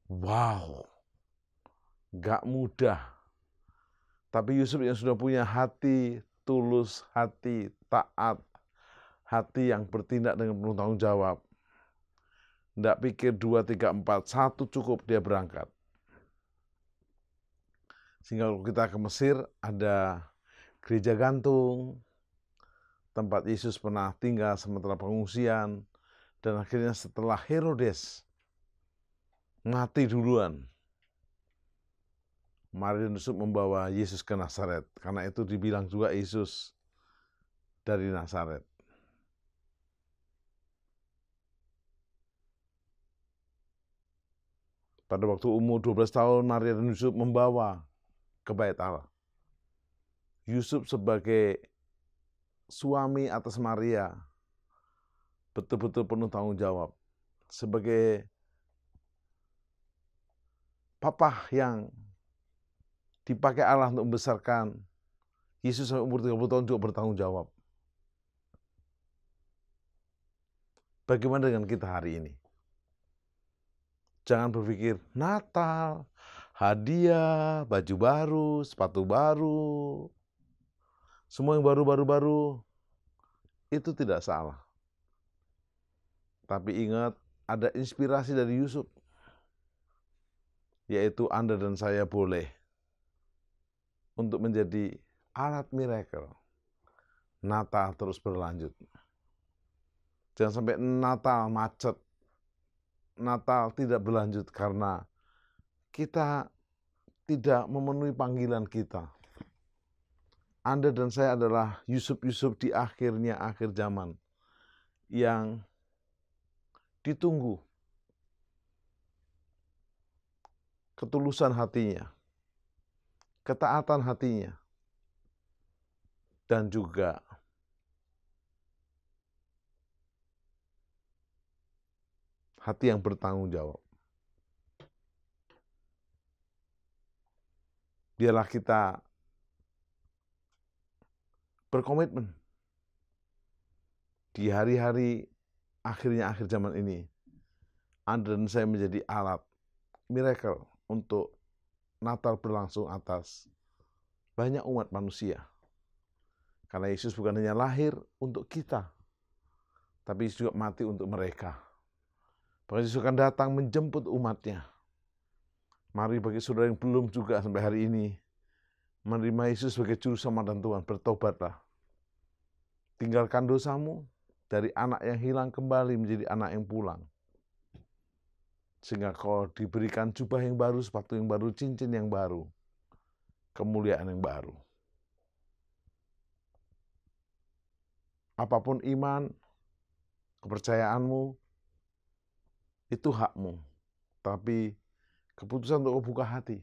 Wow, gak mudah. Tapi Yusuf yang sudah punya hati tulus, hati taat, hati yang bertindak dengan penuh tanggung jawab. Tidak pikir 2, 3, 4, 1 cukup, dia berangkat. Sehingga kalau kita ke Mesir, ada gereja gantung, tempat Yesus pernah tinggal sementara pengungsian, Dan akhirnya setelah Herodes mati duluan, Maria dan Yusuf membawa Yesus ke Nazaret. Karena itu dibilang juga Yesus dari Nazaret. Pada waktu umur 12 tahun, Maria dan Yusuf membawa ke Bait Allah. Yusuf sebagai suami atas Maria betul-betul penuh tanggung jawab. Sebagai papa yang dipakai Allah untuk membesarkan Yesus sampai umur 30 tahun juga bertanggung jawab. Bagaimana dengan kita hari ini? Jangan berpikir Natal, hadiah, baju baru, sepatu baru, semua yang baru-baru itu tidak salah. Tapi ingat, ada inspirasi dari Yusuf, yaitu Anda dan saya boleh untuk menjadi alat miracle. Natal terus berlanjut. Jangan sampai Natal macet, Natal tidak berlanjut karena kita tidak memenuhi panggilan kita. Anda dan saya adalah Yusuf-Yusuf di akhir zaman yang ditunggu ketulusan hatinya, ketaatan hatinya, dan juga hati yang bertanggung jawab. Biarlah kita berkomitmen di hari-hari akhir zaman ini. Anda dan saya menjadi alat miracle untuk Natal berlangsung atas banyak umat manusia. Karena Yesus bukan hanya lahir untuk kita, tapi Yesus juga mati untuk mereka. Bahkan Yesus akan datang menjemput umatnya. Mari bagi saudara yang belum juga sampai hari ini menerima Yesus sebagai juru selamat dan Tuhan, bertobatlah. Tinggalkan dosamu, dari anak yang hilang kembali menjadi anak yang pulang. Sehingga kau diberikan jubah yang baru, sepatu yang baru, cincin yang baru, kemuliaan yang baru. Apapun iman, kepercayaanmu, itu hakmu. Tapi keputusan untuk buka hati.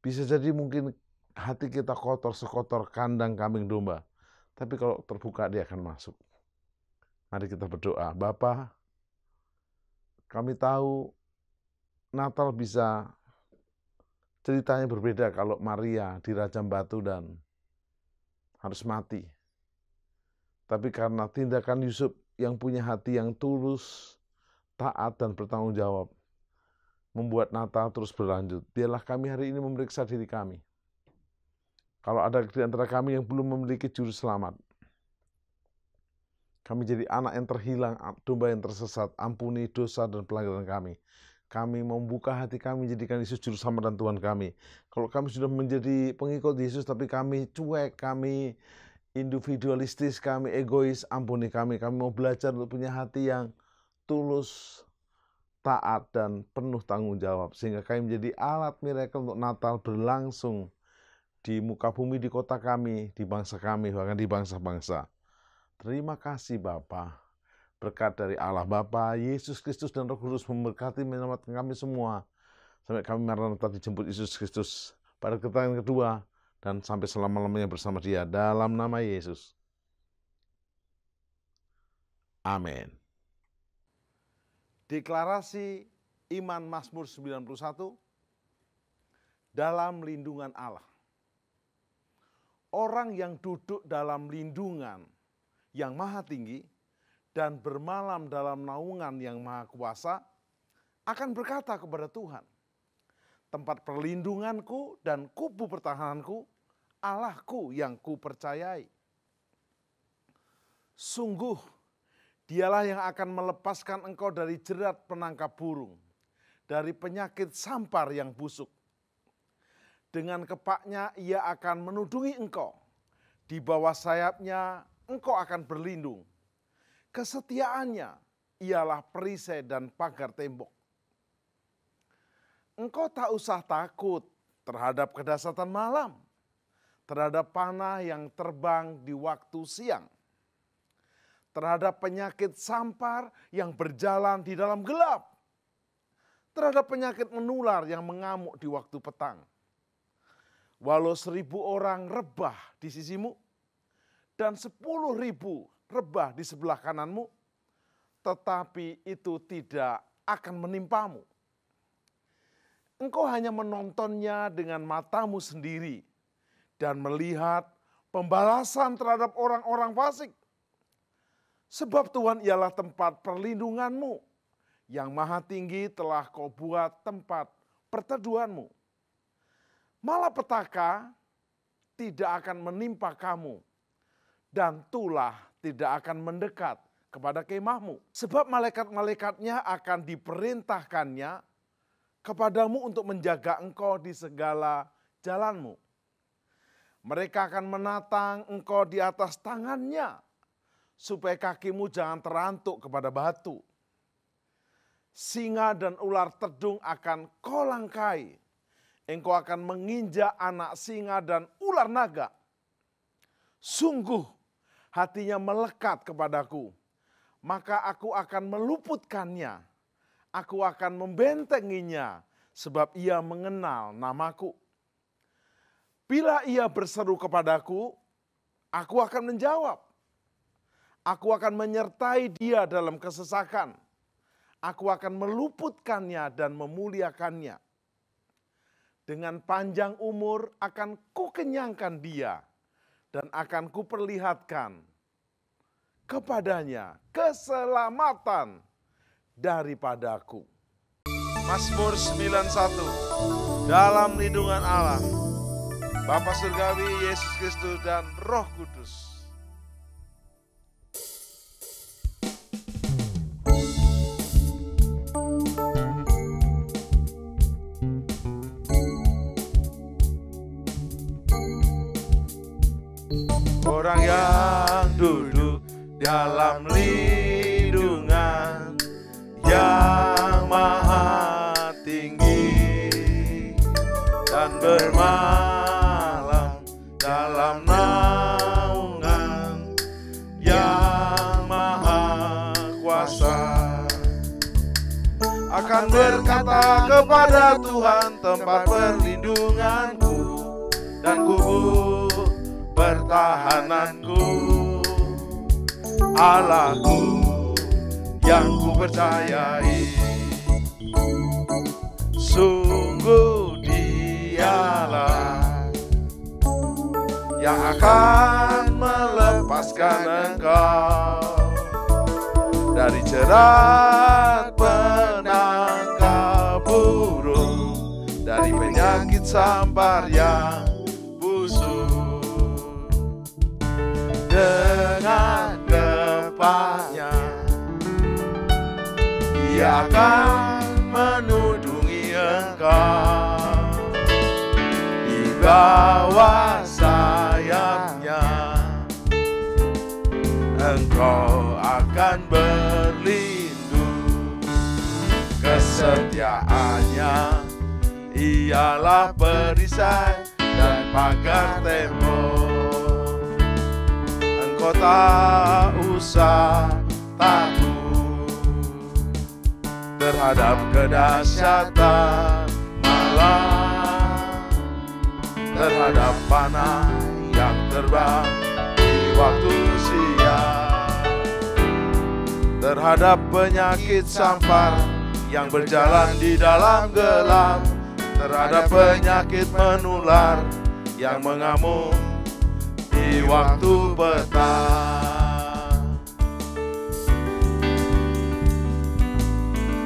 Bisa jadi mungkin hati kita kotor sekotor kandang kambing domba. Tapi kalau terbuka dia akan masuk. Mari kita berdoa. Bapa, kami tahu Natal bisa ceritanya berbeda kalau Maria dirajam batu dan harus mati. Tapi karena tindakan Yusuf yang punya hati yang tulus, taat dan bertanggung jawab, membuat Natal terus berlanjut. Biarlah kami hari ini memeriksa diri kami. Kalau ada di antara kami yang belum memiliki juru selamat, kami jadi anak yang terhilang, domba yang tersesat, ampuni dosa dan pelanggaran kami. Kami membuka hati kami, jadikan Yesus juru selamat dan Tuhan kami. Kalau kami sudah menjadi pengikut Yesus, tapi kami cuek, kami individualistis, kami egois, ampuni kami. Kami mau belajar untuk punya hati yang tulus, taat, dan penuh tanggung jawab. Sehingga kami menjadi alat miracle untuk Natal berlangsung di muka bumi, di kota kami, di bangsa kami, bahkan di bangsa-bangsa. Terima kasih Bapa. Berkat dari Allah Bapa, Yesus Kristus dan Roh Kudus memberkati menyelamatkan kami semua. Sampai kami Maranatha dijemput Yesus Kristus pada kedatangan kedua. Dan sampai selama-lamanya bersama Dia dalam nama Yesus. Amin. Deklarasi iman Mazmur 91 dalam lindungan Allah. Orang yang duduk dalam lindungan yang maha tinggi dan bermalam dalam naungan yang maha kuasa akan berkata kepada Tuhan, tempat perlindunganku dan kubu pertahananku, Allahku yang kupercayai. Sungguh Dialah yang akan melepaskan engkau dari jerat penangkap burung, dari penyakit sampar yang busuk. Dengan kepaknya ia akan menudungi engkau, di bawah sayapnya engkau akan berlindung. Kesetiaannya ialah perisai dan pagar tembok. Engkau tak usah takut terhadap kedahsyatan malam, terhadap panah yang terbang di waktu siang, terhadap penyakit sampar yang berjalan di dalam gelap, terhadap penyakit menular yang mengamuk di waktu petang. Walau 1000 orang rebah di sisimu, dan 10.000 rebah di sebelah kananmu, tetapi itu tidak akan menimpamu. Engkau hanya menontonnya dengan matamu sendiri dan melihat pembalasan terhadap orang-orang fasik. Sebab Tuhan ialah tempat perlindunganmu, yang maha tinggi telah kau buat tempat perteduhanmu. Malapetaka tidak akan menimpa kamu, dan tulah tidak akan mendekat kepada kemahmu. Sebab malaikat-malaikatnya akan diperintahkannya kepadamu untuk menjaga engkau di segala jalanmu. Mereka akan menatang engkau di atas tangannya, supaya kakimu jangan terantuk kepada batu. Singa dan ular tedung akan kau langkai. Engkau akan menginjak anak singa dan ular naga. Sungguh hatinya melekat kepadaku, maka aku akan meluputkannya. Aku akan membentenginya, sebab ia mengenal namaku. Bila ia berseru kepadaku, aku akan menjawab. Aku akan menyertai dia dalam kesesakan. Aku akan meluputkannya dan memuliakannya. Dengan panjang umur akan kukenyangkan dia, dan akan kuperlihatkan kepadanya keselamatan daripadaku. Mazmur 91. Dalam lindungan Allah, Bapa Surgawi, Yesus Kristus, dan Roh Kudus. Orang yang duduk dalam lindungan yang maha tinggi dan bermalam dalam naungan yang maha kuasa, akan berkata kepada Tuhan tempat perlindunganku dan kubur pertahananku, Allahku yang ku percayai. Sungguh Dialah yang akan melepaskan engkau dari jerat penangkap burung, dari penyakit sampar yang busuk. Dengan kepahnya Ia akan menudungi engkau, di bawah sayapnya engkau akan berlindung. Kesetiaannya ialah perisai dan pagar tembok. Engkau tak usah takut terhadap kedahsyatan malam, terhadap panah yang terbang di waktu siang, terhadap penyakit sampar yang berjalan di dalam gelap, terhadap penyakit menular yang mengamuk di waktu petang.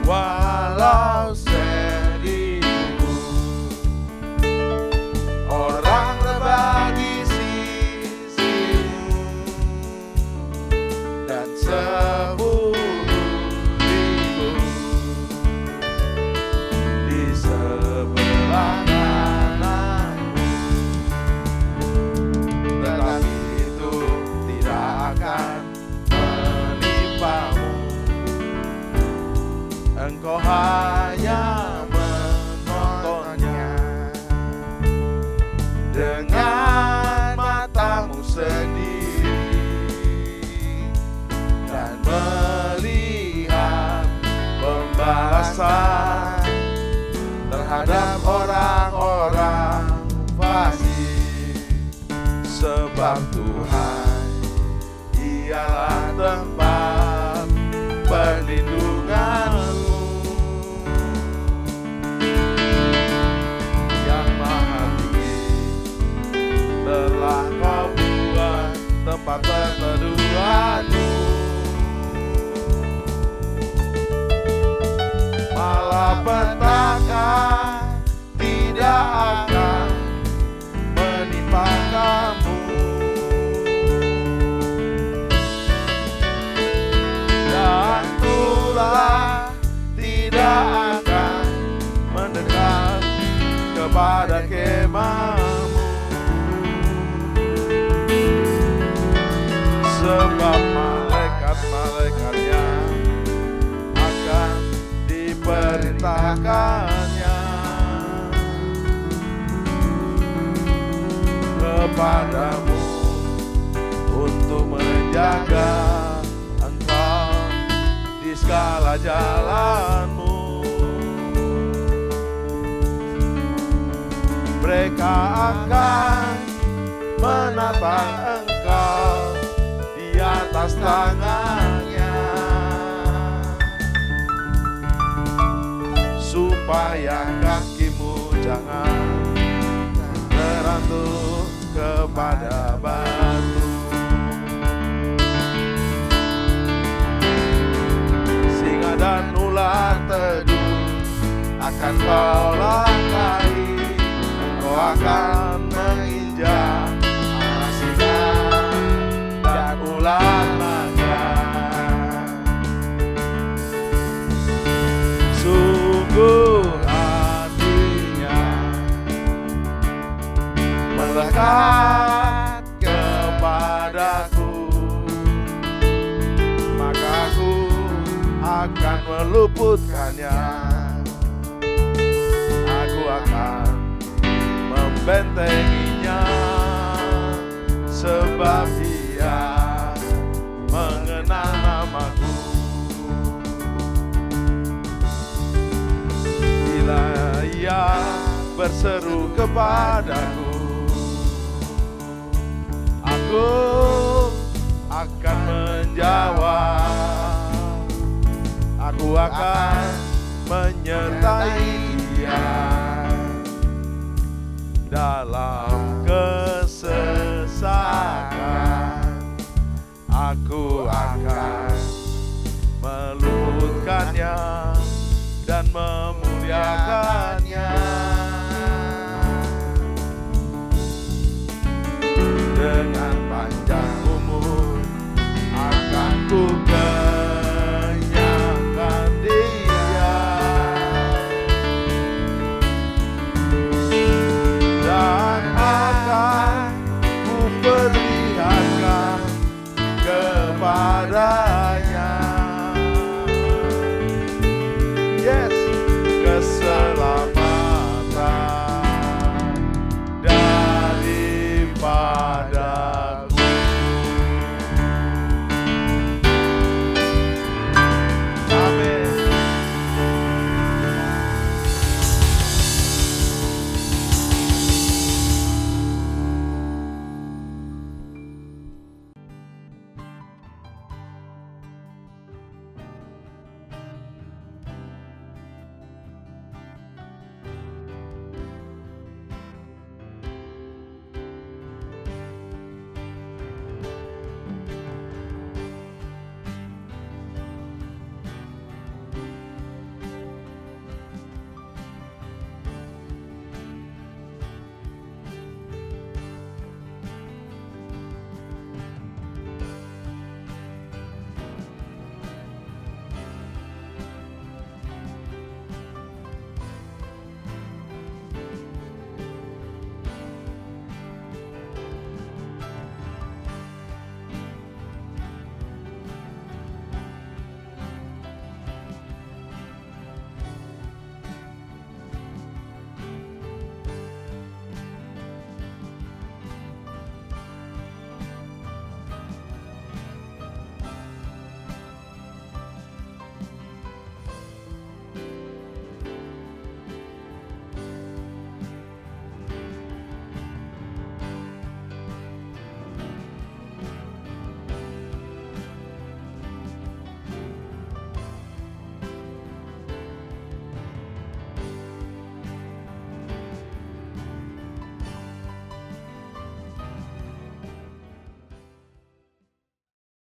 Walau 1000 orang rebah di sisimu dan 10.000 di sebelah kananmu, tetapi itu tidak akan menimpa Engkau hanya menontonnya dengan matamu sendiri dan melihat pembalasan terhadap orang-orang fasik. Sebab Tuhan ialah tempat perlindunganmu, yang maha tinggi telah kau buat tempat perteduhanmu. Malapetaka tidak akan menimpa kamu, dan tulah tidak akan mendekat kepada kemahmu. Sebab malaikat-malaikatnya akan diperintahkannya kepadamu untuk menjaga engkau di segala jalanmu. Mereka akan menatang engkau di atas tangannya, supaya kakimu jangan terantuk kepada batu. Singa dan ular teduh akan kau langkahi, engkau akan menginjak anak singa dan ular naga. Sungguh hatinya melekat kepadaku, maka aku akan meluputkannya. Aku akan membentenginya, sebab Dia mengenal namaku. Bila Ia berseru kepadaku, aku akan menjawab. Aku akan menyertai Dia dalam kesesakan. Aku akan meluputkannya dan